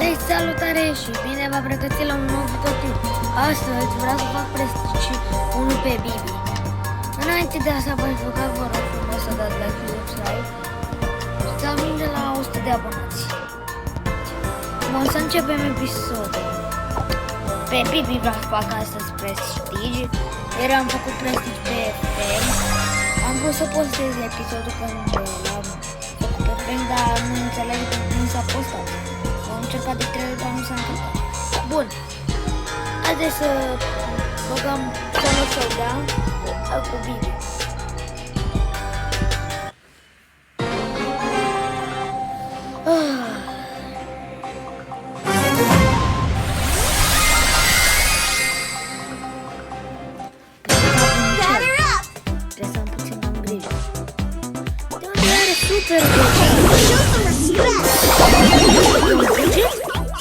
Hei, salutare și bine v-am pregătit la un nou videoclip. Astăzi vreau să fac prestici unul pe Bibi. Înainte de asta v-aș ruga, vă rog frumos să dați like și subscribe și să ajunge la 100 de abonați. Bun, să începem episodul. Pe Bibi vreau să fac astăzi prestici. Ieri am făcut prestici pe Feng. Am vrut să postez episodul când l-am făcut pe Feng, dar nu înțeleg că nu s-a postat. Am încercat de 3 ori, dar nu s-a întâmplat. Bun, haideți să băgăm Summer Showdown cu Bibi. Trebuie să am puțin am grijă. De unde are super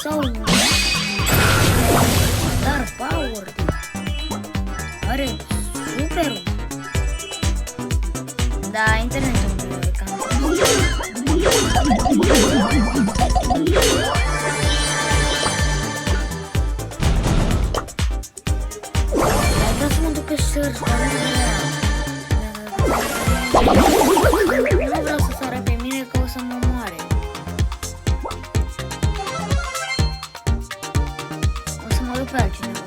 sau Star Power? Are super. Da, internetul e cam. Vreau să mă duc pe search, dar nu vreau să sară pe mine că o să mă moare. O să mă duc pe altcineva.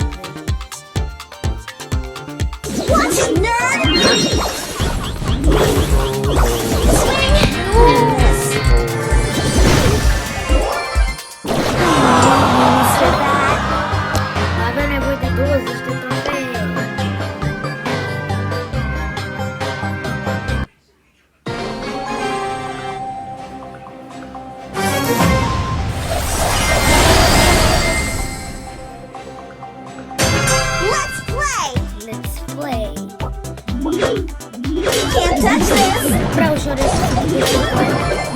Avea nevoie de 20 de trofee. Let's play. Can't touch this. Vreau să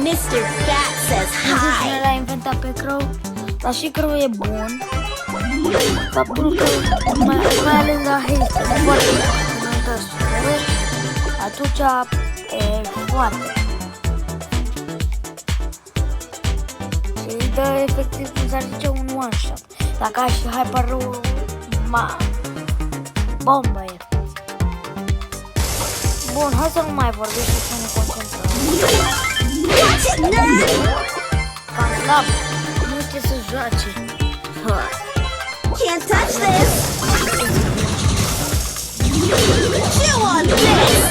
Mr. Fat says hi. l-a inventat pe Crow, dar și Crow e bun. Faptul că mai ales la haste e foarte bun. Atunci e foarte. Și îi dă efectiv, cum s-ar zice, un one shot. Dacă ai și hyper-ul, bombă e. Bun, hai să nu mai vorbim și să ne concentrăm. Cam slab, nu știe să joace. Can't touch this. Chew on this.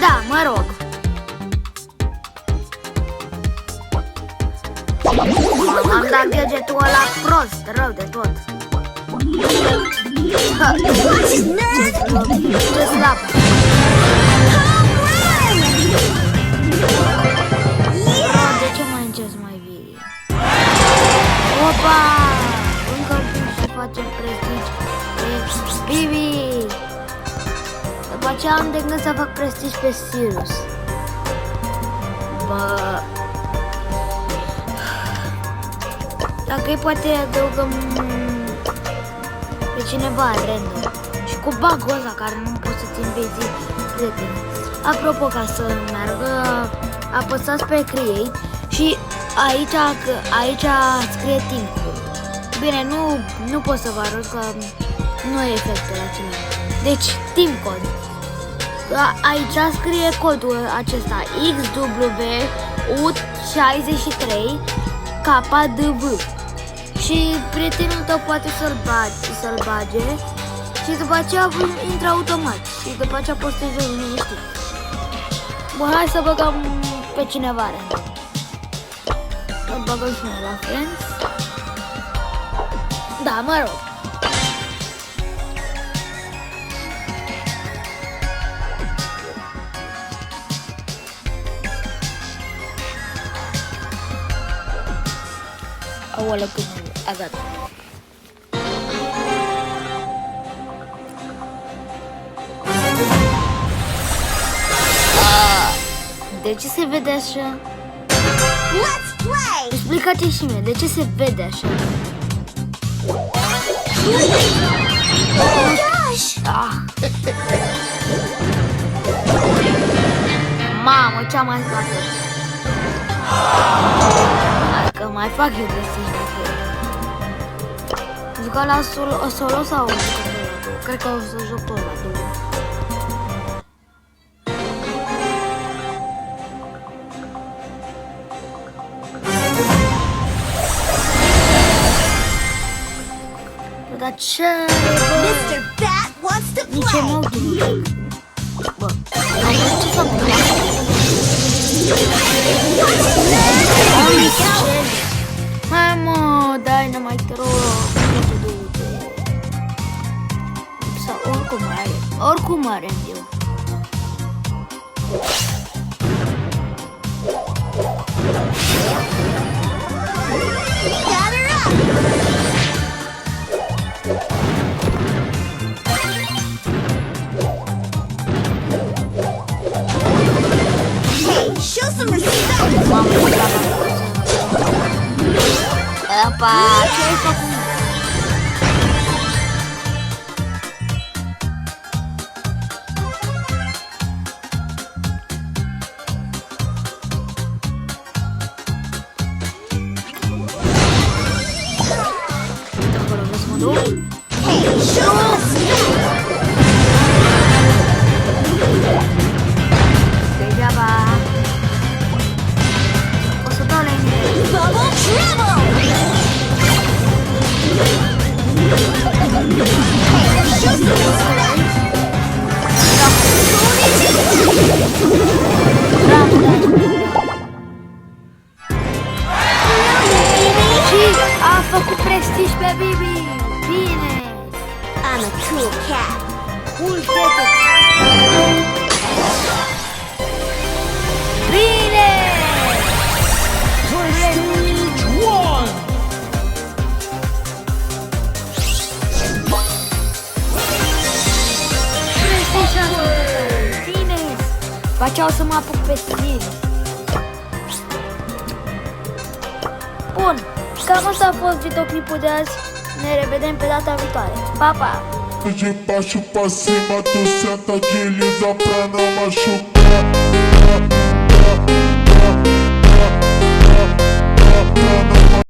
Da, mă rog. Am dat gadgetul ăla prost, rău de tot. Ce slab. De ce mai încerci mai video? Opa! Încă să facem prestici. Bibi! După aceea am de gând să fac prestici pe Sirius. Bă... Dacă îi poate adăugăm pe cineva random și cu bug-ul ăsta care nu poți să-ți înveți prietenii. Apropo, ca să meargă, apăsați pe Create și aici scrie Team Code. Bine, nu pot să vă arăt că nu e efectele acelea. Deci, Team Code. Aici scrie codul acesta XWU63 KDV. Și prietenul tău poate să-l bage și după aceea intră automat și după aceea poți să joci liniștit. Bun, hai să băgăm pe cineva random. Îl băgăm și noi la Friends. Da, mă rog. Aoleu, cât a dat. De ce se vede așa? Let's play. Explică-te și mie, de ce se vede așa? Oh my gosh. Ah. Mamă, ce-am mai stat. Mai fac eu prestici de acolo. Juca la solo sau jucător? Cred că o să joc tot la două. Dar ce? Mr. Bat wants to Nici play. emotul nu joc. Bă, am ce s-a întâmplat? Hai mă, Dynamite Rock, du-te, du-te. Sau oricum are eu. Gather up. Hey, show some respect. Mamă, apa, ce ai făcut? Uite acolo, vreau să mă duc? Hey, show some respect. Degeaba. O să dau la mine. Bubble Trouble. Hey, show some respect. Și a făcut prestici pe Bibi. Bine. I'm a cool cat. Cool fete. Bine. Prestige 1! Prestige șansă. Bine. După aceea o să mă apuc pe tine. Bun. Cam asta a fost videoclipul de azi. Ne revedem pe data viitoare. Pa, pa! De baixo pra cima, tu senta, desliza pra não machucar.